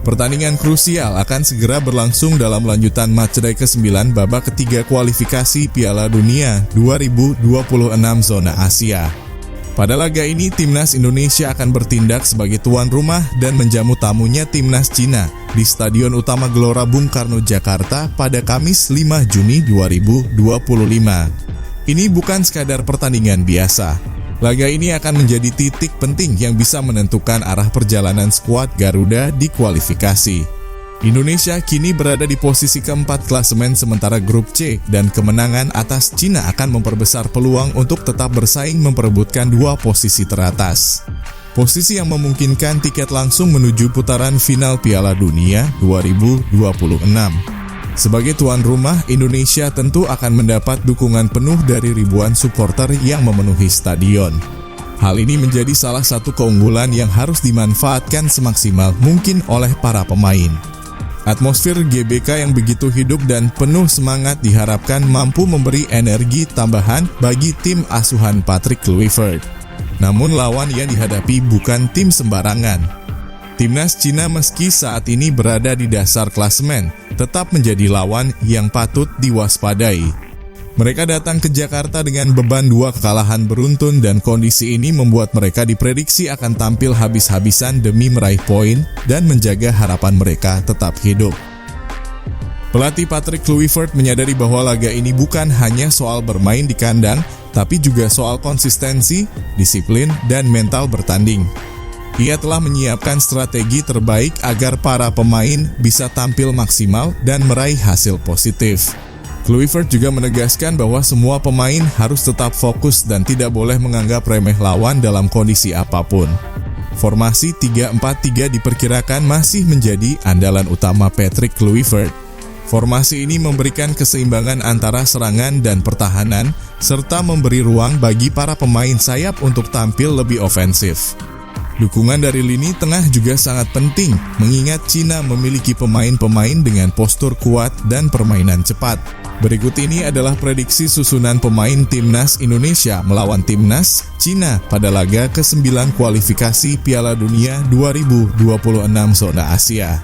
Pertandingan krusial akan segera berlangsung dalam lanjutan matchday ke-9 babak ketiga kualifikasi Piala Dunia 2026 zona Asia. Pada laga ini, Timnas Indonesia akan bertindak sebagai tuan rumah dan menjamu tamunya Timnas Cina di Stadion Utama Gelora Bung Karno, Jakarta pada Kamis 5 Juni 2025. Ini bukan sekadar pertandingan biasa. Laga ini akan menjadi titik penting yang bisa menentukan arah perjalanan skuad Garuda di kualifikasi. Indonesia kini berada di posisi keempat klasemen sementara grup C dan kemenangan atas Cina akan memperbesar peluang untuk tetap bersaing memperebutkan dua posisi teratas. Posisi yang memungkinkan tiket langsung menuju putaran final Piala Dunia 2026. Sebagai tuan rumah, Indonesia tentu akan mendapat dukungan penuh dari ribuan supporter yang memenuhi stadion. Hal ini menjadi salah satu keunggulan yang harus dimanfaatkan semaksimal mungkin oleh para pemain. Atmosfer GBK yang begitu hidup dan penuh semangat diharapkan mampu memberi energi tambahan bagi tim asuhan Patrick Kluivert. Namun lawan yang dihadapi bukan tim sembarangan. Timnas Cina meski saat ini berada di dasar klasemen, tetap menjadi lawan yang patut diwaspadai. Mereka datang ke Jakarta dengan beban 2 kekalahan beruntun dan kondisi ini membuat mereka diprediksi akan tampil habis-habisan demi meraih poin dan menjaga harapan mereka tetap hidup. Pelatih Patrick Kluivert menyadari bahwa laga ini bukan hanya soal bermain di kandang, tapi juga soal konsistensi, disiplin, dan mental bertanding. Ia telah menyiapkan strategi terbaik agar para pemain bisa tampil maksimal dan meraih hasil positif. Kluivert juga menegaskan bahwa semua pemain harus tetap fokus dan tidak boleh menganggap remeh lawan dalam kondisi apapun. Formasi 3-4-3 diperkirakan masih menjadi andalan utama Patrick Kluivert. Formasi ini memberikan keseimbangan antara serangan dan pertahanan, serta memberi ruang bagi para pemain sayap untuk tampil lebih ofensif. Dukungan dari lini tengah juga sangat penting, mengingat Cina memiliki pemain-pemain dengan postur kuat dan permainan cepat. Berikut ini adalah prediksi susunan pemain Timnas Indonesia melawan Timnas Cina pada laga ke-9 kualifikasi Piala Dunia 2026 zona Asia.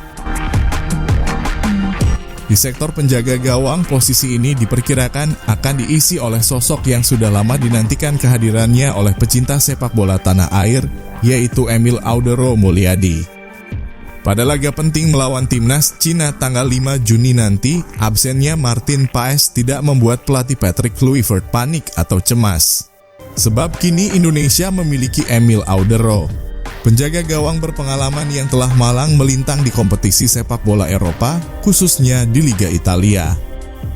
Di sektor penjaga gawang, posisi ini diperkirakan akan diisi oleh sosok yang sudah lama dinantikan kehadirannya oleh pecinta sepak bola tanah air, yaitu Emil Audero Mulyadi. Pada laga penting melawan Timnas Cina tanggal 5 Juni nanti, absennya Martin Paes tidak membuat pelatih Patrick Kluivert panik atau cemas. Sebab kini Indonesia memiliki Emil Audero, penjaga gawang berpengalaman yang telah malang melintang di kompetisi sepak bola Eropa, khususnya di Liga Italia.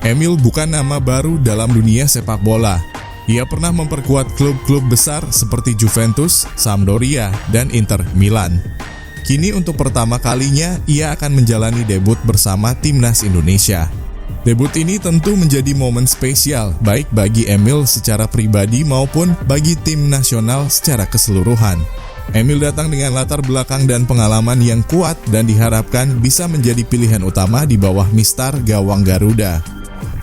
Emil bukan nama baru dalam dunia sepak bola. Ia pernah memperkuat klub-klub besar seperti Juventus, Sampdoria, dan Inter Milan. Kini untuk pertama kalinya ia akan menjalani debut bersama Timnas Indonesia. Debut ini tentu menjadi momen spesial baik bagi Emil secara pribadi maupun bagi tim nasional secara keseluruhan. Emil datang dengan latar belakang dan pengalaman yang kuat dan diharapkan bisa menjadi pilihan utama di bawah mistar gawang Garuda.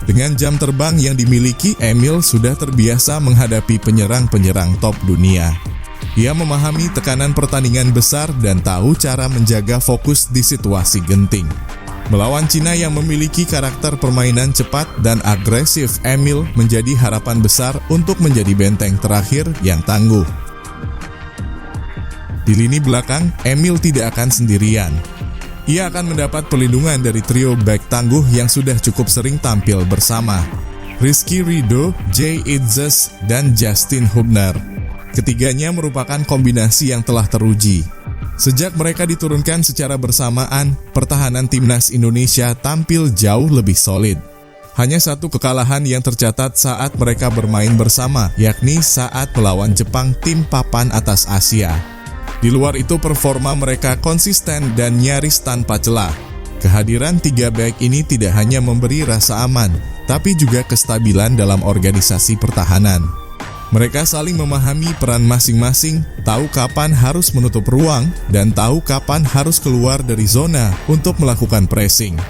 Dengan jam terbang yang dimiliki, Emil sudah terbiasa menghadapi penyerang-penyerang top dunia. Ia memahami tekanan pertandingan besar dan tahu cara menjaga fokus di situasi genting. Melawan Cina yang memiliki karakter permainan cepat dan agresif, Emil menjadi harapan besar untuk menjadi benteng terakhir yang tangguh. Di lini belakang, Emil tidak akan sendirian. Ia akan mendapat perlindungan dari trio bek tangguh yang sudah cukup sering tampil bersama, Rizky Ridho, Jay Itzes, dan Justin Hubner. Ketiganya merupakan kombinasi yang telah teruji. Sejak mereka diturunkan secara bersamaan, pertahanan Timnas Indonesia tampil jauh lebih solid. Hanya satu kekalahan yang tercatat saat mereka bermain bersama, yakni saat melawan Jepang, tim papan atas Asia. Di luar itu performa mereka konsisten dan nyaris tanpa celah. Kehadiran tiga bek ini tidak hanya memberi rasa aman, tapi juga kestabilan dalam organisasi pertahanan. Mereka saling memahami peran masing-masing, tahu kapan harus menutup ruang, dan tahu kapan harus keluar dari zona untuk melakukan pressing.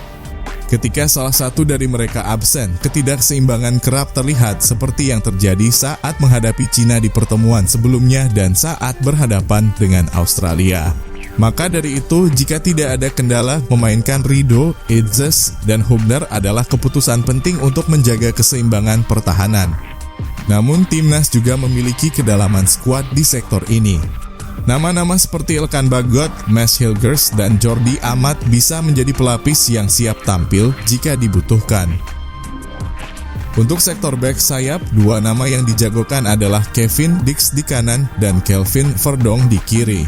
Ketika salah satu dari mereka absen, ketidakseimbangan kerap terlihat seperti yang terjadi saat menghadapi Cina di pertemuan sebelumnya dan saat berhadapan dengan Australia. Maka dari itu, jika tidak ada kendala, memainkan Rido, Idzes, dan Hubner adalah keputusan penting untuk menjaga keseimbangan pertahanan. Namun, timnas juga memiliki kedalaman skuad di sektor ini. Nama-nama seperti Elkan Bagot, Mads Hilgers, dan Jordi Amat bisa menjadi pelapis yang siap tampil jika dibutuhkan. Untuk sektor back sayap, dua nama yang dijagokan adalah Kevin Dix di kanan dan Kelvin Verdonk di kiri.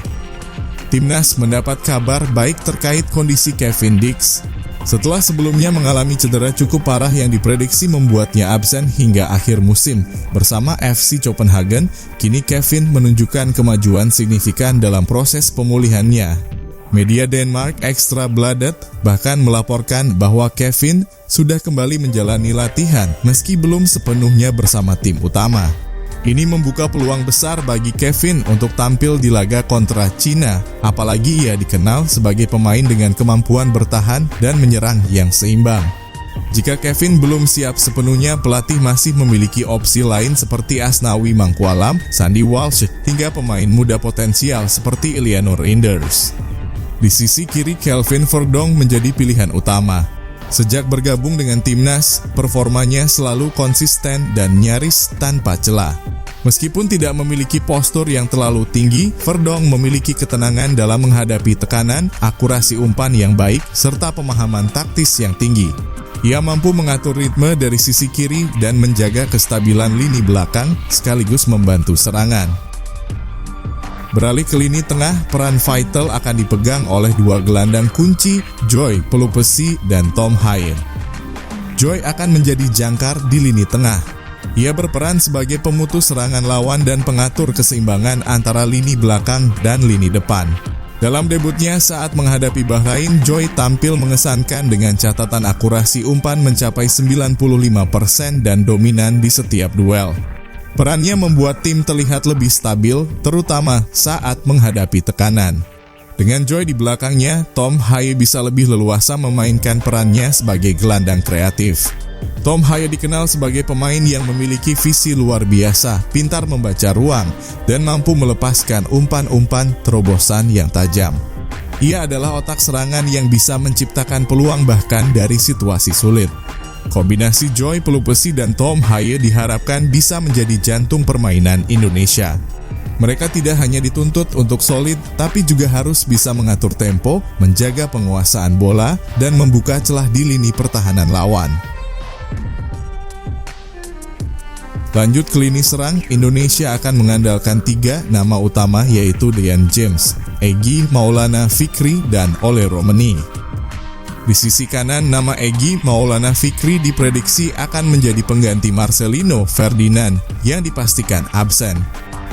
Timnas mendapat kabar baik terkait kondisi Kevin Dix. Setelah sebelumnya mengalami cedera cukup parah yang diprediksi membuatnya absen hingga akhir musim bersama FC Copenhagen, kini Kevin menunjukkan kemajuan signifikan dalam proses pemulihannya. Media Denmark Extra Bladet bahkan melaporkan bahwa Kevin sudah kembali menjalani latihan meski belum sepenuhnya bersama tim utama. Ini membuka peluang besar bagi Kevin untuk tampil di laga kontra Cina, apalagi ia dikenal sebagai pemain dengan kemampuan bertahan dan menyerang yang seimbang. Jika Kevin belum siap sepenuhnya, pelatih masih memiliki opsi lain seperti Asnawi Mangkualam, Sandy Walsh, hingga pemain muda potensial seperti Eleanor Inders. Di sisi kiri, Kelvin Verdonk menjadi pilihan utama. Sejak bergabung dengan timnas, performanya selalu konsisten dan nyaris tanpa celah. Meskipun tidak memiliki postur yang terlalu tinggi, Verdonk memiliki ketenangan dalam menghadapi tekanan, akurasi umpan yang baik, serta pemahaman taktis yang tinggi. Ia mampu mengatur ritme dari sisi kiri dan menjaga kestabilan lini belakang, sekaligus membantu serangan. Beralih ke lini tengah, peran vital akan dipegang oleh dua gelandang kunci, Joy Pelupesi dan Tom Haye. Joy akan menjadi jangkar di lini tengah. Ia berperan sebagai pemutus serangan lawan dan pengatur keseimbangan antara lini belakang dan lini depan. Dalam debutnya saat menghadapi Bahrain, Joy tampil mengesankan dengan catatan akurasi umpan mencapai 95% dan dominan di setiap duel. Perannya membuat tim terlihat lebih stabil, terutama saat menghadapi tekanan. Dengan Joy di belakangnya, Tom Haye bisa lebih leluasa memainkan perannya sebagai gelandang kreatif. Tom Haye dikenal sebagai pemain yang memiliki visi luar biasa, pintar membaca ruang, dan mampu melepaskan umpan-umpan terobosan yang tajam. Ia adalah otak serangan yang bisa menciptakan peluang bahkan dari situasi sulit. Kombinasi Joy Pelupesi dan Tom Haye diharapkan bisa menjadi jantung permainan Indonesia. Mereka tidak hanya dituntut untuk solid, tapi juga harus bisa mengatur tempo, menjaga penguasaan bola, dan membuka celah di lini pertahanan lawan. Lanjut ke lini serang, Indonesia akan mengandalkan 3 nama utama yaitu Dean James, Egy Maulana Fikri, dan Ole Romeni. Di sisi kanan, nama Egy Maulana Fikri diprediksi akan menjadi pengganti Marcelino Ferdinand yang dipastikan absen.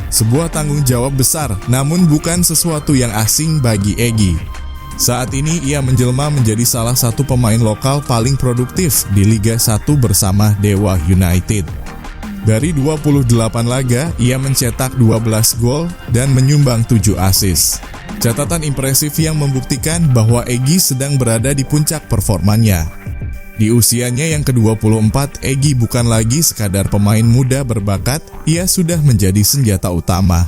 Sebuah tanggung jawab besar, namun bukan sesuatu yang asing bagi Egy. Saat ini ia menjelma menjadi salah satu pemain lokal paling produktif di Liga 1 bersama Dewa United. Dari 28 laga, ia mencetak 12 gol dan menyumbang 7 assist. Catatan impresif yang membuktikan bahwa Egy sedang berada di puncak performanya. Di usianya yang ke-24, Egy bukan lagi sekadar pemain muda berbakat, ia sudah menjadi senjata utama.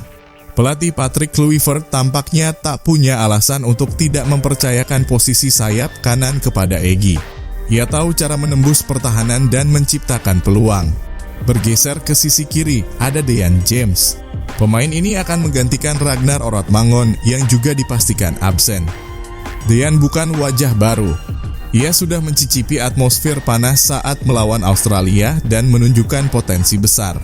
Pelatih Patrick Kluivert tampaknya tak punya alasan untuk tidak mempercayakan posisi sayap kanan kepada Egy. Ia tahu cara menembus pertahanan dan menciptakan peluang. Bergeser ke sisi kiri, ada Dean James. Pemain ini akan menggantikan Ragnar Oratmangon yang juga dipastikan absen. Dean bukan wajah baru. Ia sudah mencicipi atmosfer panas saat melawan Australia dan menunjukkan potensi besar.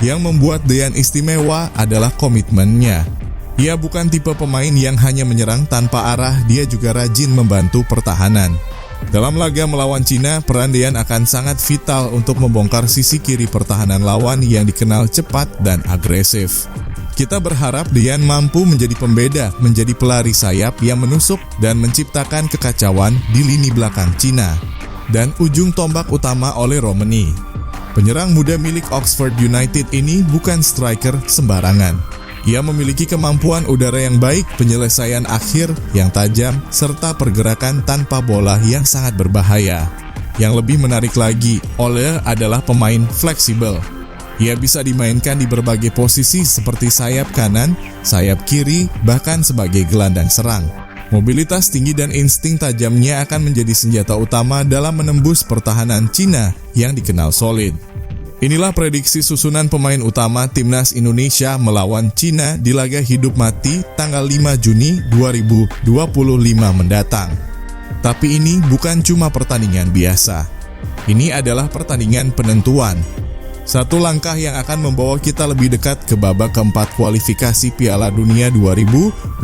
Yang membuat Dean istimewa adalah komitmennya. Ia bukan tipe pemain yang hanya menyerang tanpa arah, dia juga rajin membantu pertahanan. Dalam laga melawan Cina, peran Dean akan sangat vital untuk membongkar sisi kiri pertahanan lawan yang dikenal cepat dan agresif. Kita berharap Dean mampu menjadi pembeda, menjadi pelari sayap yang menusuk dan menciptakan kekacauan di lini belakang Cina. Dan ujung tombak utama Ole Romeni. Penyerang muda milik Oxford United ini bukan striker sembarangan. Ia memiliki kemampuan udara yang baik, penyelesaian akhir yang tajam, serta pergerakan tanpa bola yang sangat berbahaya. Yang lebih menarik lagi, Ole adalah pemain fleksibel. Ia bisa dimainkan di berbagai posisi seperti sayap kanan, sayap kiri, bahkan sebagai gelandang serang. Mobilitas tinggi dan insting tajamnya akan menjadi senjata utama dalam menembus pertahanan Cina yang dikenal solid. Inilah prediksi susunan pemain utama Timnas Indonesia melawan Cina di laga hidup mati tanggal 5 Juni 2025 mendatang. Tapi ini bukan cuma pertandingan biasa. Ini adalah pertandingan penentuan. Satu langkah yang akan membawa kita lebih dekat ke babak keempat kualifikasi Piala Dunia 2026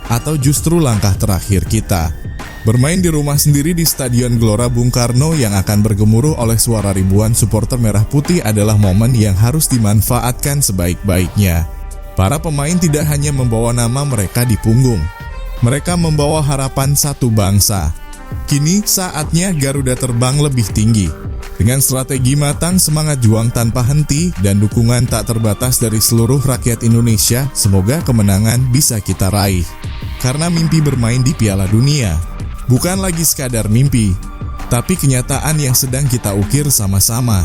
atau justru langkah terakhir kita. Bermain di rumah sendiri di Stadion Gelora Bung Karno yang akan bergemuruh oleh suara ribuan supporter merah putih adalah momen yang harus dimanfaatkan sebaik-baiknya. Para pemain tidak hanya membawa nama mereka di punggung. Mereka membawa harapan satu bangsa. Kini saatnya Garuda terbang lebih tinggi. Dengan strategi matang, semangat juang tanpa henti, dan dukungan tak terbatas dari seluruh rakyat Indonesia, semoga kemenangan bisa kita raih. Karena mimpi bermain di Piala Dunia bukan lagi sekadar mimpi, tapi kenyataan yang sedang kita ukir sama-sama.